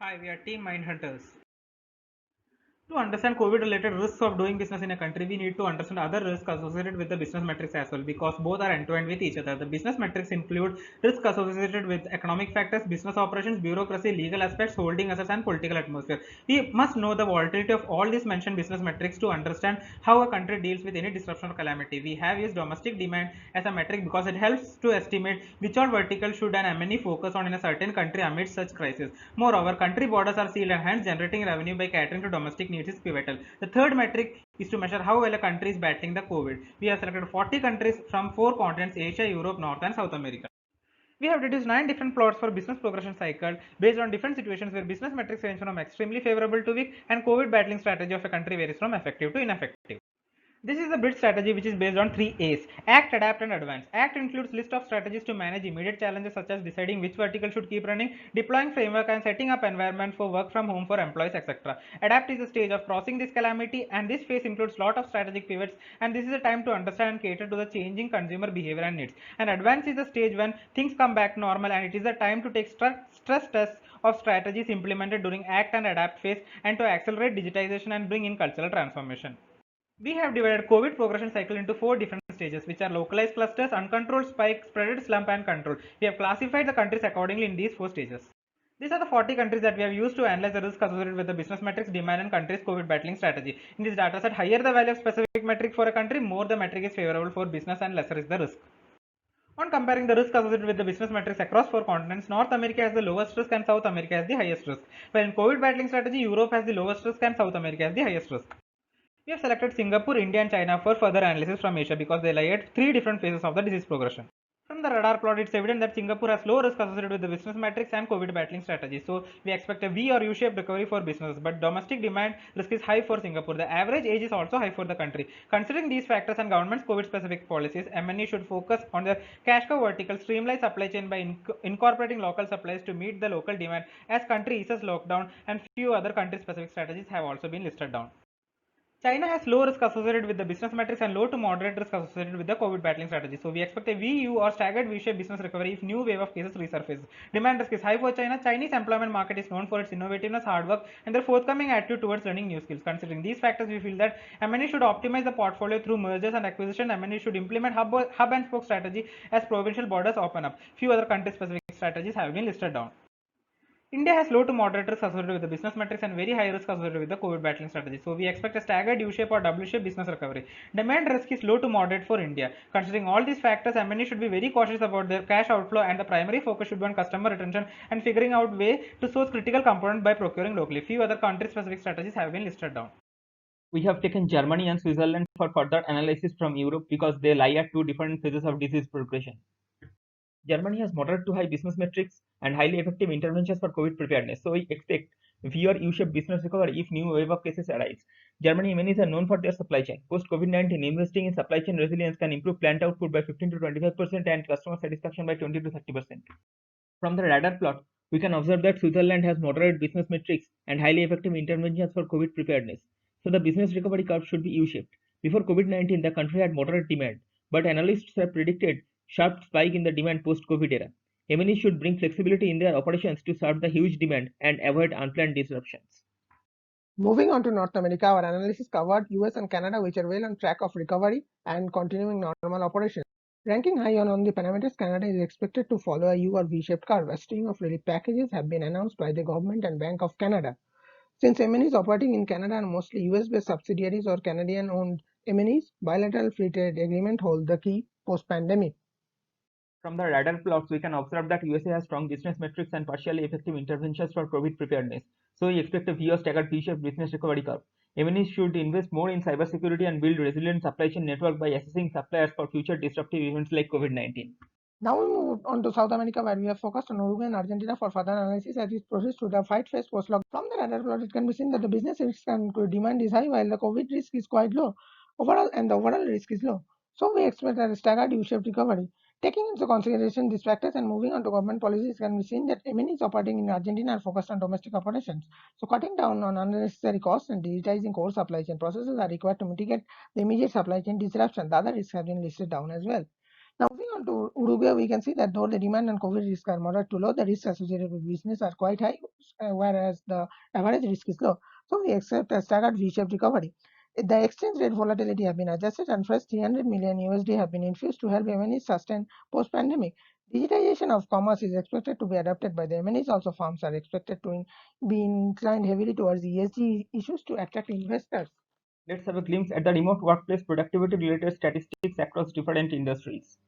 Hi, we are Team Mindhunters. To understand COVID-related risks of doing business in a country, we need to understand other risks associated with the business metrics as well, because both are entwined with each other. The business metrics include risks associated with economic factors, business operations, bureaucracy, legal aspects, holding assets, and political atmosphere. We must know the volatility of all these mentioned business metrics to understand how a country deals with any disruption or calamity. We have used domestic demand as a metric because it helps to estimate which all verticals should an MNE focus on in a certain country amidst such crisis. Moreover, country borders are sealed and hence generating revenue by catering to domestic needs is pivotal. The third metric is to measure how well a country is battling the COVID. We have selected 40 countries from 4 continents: Asia, Europe, North and South America. We have deduced 9 different plots for business progression cycle based on different situations where business metrics range from extremely favorable to weak, and COVID battling strategy of a country varies from effective to ineffective. This is the build strategy, which is based on 3 A's: act, adapt and advance. Act includes list of strategies to manage immediate challenges such as deciding which vertical should keep running, deploying framework and setting up environment for work from home for employees, etc. Adapt is the stage of crossing this calamity, and this phase includes lot of strategic pivots, and this is a time to understand and cater to the changing consumer behavior and needs. And advance is the stage when things come back normal, and it is the time to take stress tests of strategies implemented during act and adapt phase, and to accelerate digitization and bring in cultural transformation. We have divided COVID progression cycle into 4 different stages, which are localized clusters, uncontrolled spike, spreaded slump and control. We have classified the countries accordingly in these 4 stages. These are the 40 countries that we have used to analyze the risk associated with the business metrics, demand and country's COVID battling strategy. In this dataset, higher the value of specific metric for a country, more the metric is favorable for business and lesser is the risk. On comparing the risk associated with the business metrics across 4 continents, North America has the lowest risk and South America has the highest risk. While in COVID battling strategy, Europe has the lowest risk and South America has the highest risk. We have selected Singapore, India and China for further analysis from Asia because they lie at 3 different phases of the disease progression. From the radar plot, it's evident that Singapore has low risk associated with the business metrics and COVID battling strategy. So we expect a V or U-shaped recovery for businesses, but domestic demand risk is high for Singapore. The average age is also high for the country. Considering these factors and government's COVID-specific policies, MNE should focus on their cash cow vertical, streamline supply chain by incorporating local supplies to meet the local demand as country eases lockdown, and few other country-specific strategies have also been listed down. China has low risk associated with the business metrics and low to moderate risk associated with the COVID battling strategy. So we expect a VU or staggered V-shaped business recovery if new wave of cases resurface. Demand risk is high for China. Chinese employment market is known for its innovativeness, hard work, and their forthcoming attitude towards learning new skills. Considering these factors, we feel that MNE should optimize the portfolio through mergers and acquisition. MNE should implement hub and spoke strategy as provincial borders open up. Few other country-specific strategies have been listed down. India has low to moderate risk associated with the business metrics and very high risk associated with the COVID battling strategy. So we expect a staggered U-shape or W-shape business recovery. Demand risk is low to moderate for India. Considering all these factors, MNE should be very cautious about their cash outflow, and the primary focus should be on customer retention and figuring out way to source critical components by procuring locally. Few other country-specific strategies have been listed down. We have taken Germany and Switzerland for further analysis from Europe because they lie at 2 different phases of disease progression. Germany has moderate to high business metrics and highly effective interventions for COVID preparedness. So we expect V or U-shaped business recovery if new wave of cases arise. Germany MNEs are known for their supply chain. Post COVID-19, investing in supply chain resilience can improve plant output by 15 to 25% and customer satisfaction by 20 to 30%. From the radar plot, we can observe that Switzerland has moderate business metrics and highly effective interventions for COVID preparedness. So the business recovery curve should be U-shaped. Before COVID-19, the country had moderate demand, but analysts have predicted sharp spike in the demand post-COVID era. MNEs should bring flexibility in their operations to serve the huge demand and avoid unplanned disruptions. Moving on to North America, our analysis covered US and Canada, which are well on track of recovery and continuing normal operations. Ranking high on the parameters, Canada is expected to follow a U or V-shaped curve. A string of relief packages have been announced by the government and Bank of Canada. Since MNEs operating in Canada are mostly US-based subsidiaries or Canadian-owned MNEs, bilateral free trade agreement hold the key post-pandemic. From the radar plots, we can observe that USA has strong business metrics and partially effective interventions for COVID preparedness. So we expect a V or staggered V-shaped business recovery curve. MNEs should invest more in cybersecurity and build resilient supply chain network by assessing suppliers for future disruptive events like COVID-19. Now we move on to South America, where we have focused on Uruguay and Argentina for further analysis as it proceeds to the fight phase post-lockdown. From the radar plot, it can be seen that the business risk and demand is high while the COVID risk is quite low. The overall risk is low. So we expect a staggered U-shaped recovery. Taking into consideration these factors and moving on to government policies, can be seen that MNEs operating in Argentina are focused on domestic operations. So cutting down on unnecessary costs and digitizing core supply chain processes are required to mitigate the immediate supply chain disruption. The other risks have been listed down as well. Now, moving on to Uruguay, we can see that though the demand and COVID risk are moderate to low, the risks associated with business are quite high, whereas the average risk is low. So we expect a staggered V-shaped recovery. The exchange rate volatility have been adjusted and fresh 300 million USD have been infused to help MNEs sustain post-pandemic. Digitization of commerce is expected to be adopted by the MNEs. Also, firms are expected to be inclined heavily towards ESG issues to attract investors. Let's have a glimpse at the remote workplace productivity related statistics across different industries.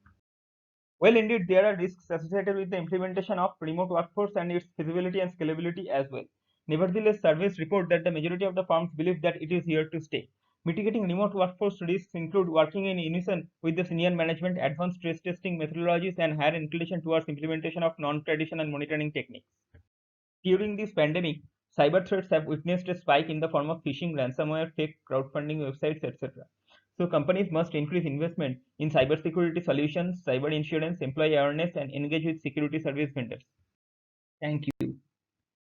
Well, indeed, there are risks associated with the implementation of remote workforce and its feasibility and scalability as well. Nevertheless, surveys report that the majority of the firms believe that it is here to stay. Mitigating remote workforce risks include working in unison with the senior management, advanced stress testing methodologies, and higher inclination towards implementation of non-traditional monitoring techniques. During this pandemic, cyber threats have witnessed a spike in the form of phishing, ransomware, fake crowdfunding websites, etc. So companies must increase investment in cybersecurity solutions, cyber insurance, employee awareness, and engage with security service vendors. Thank you.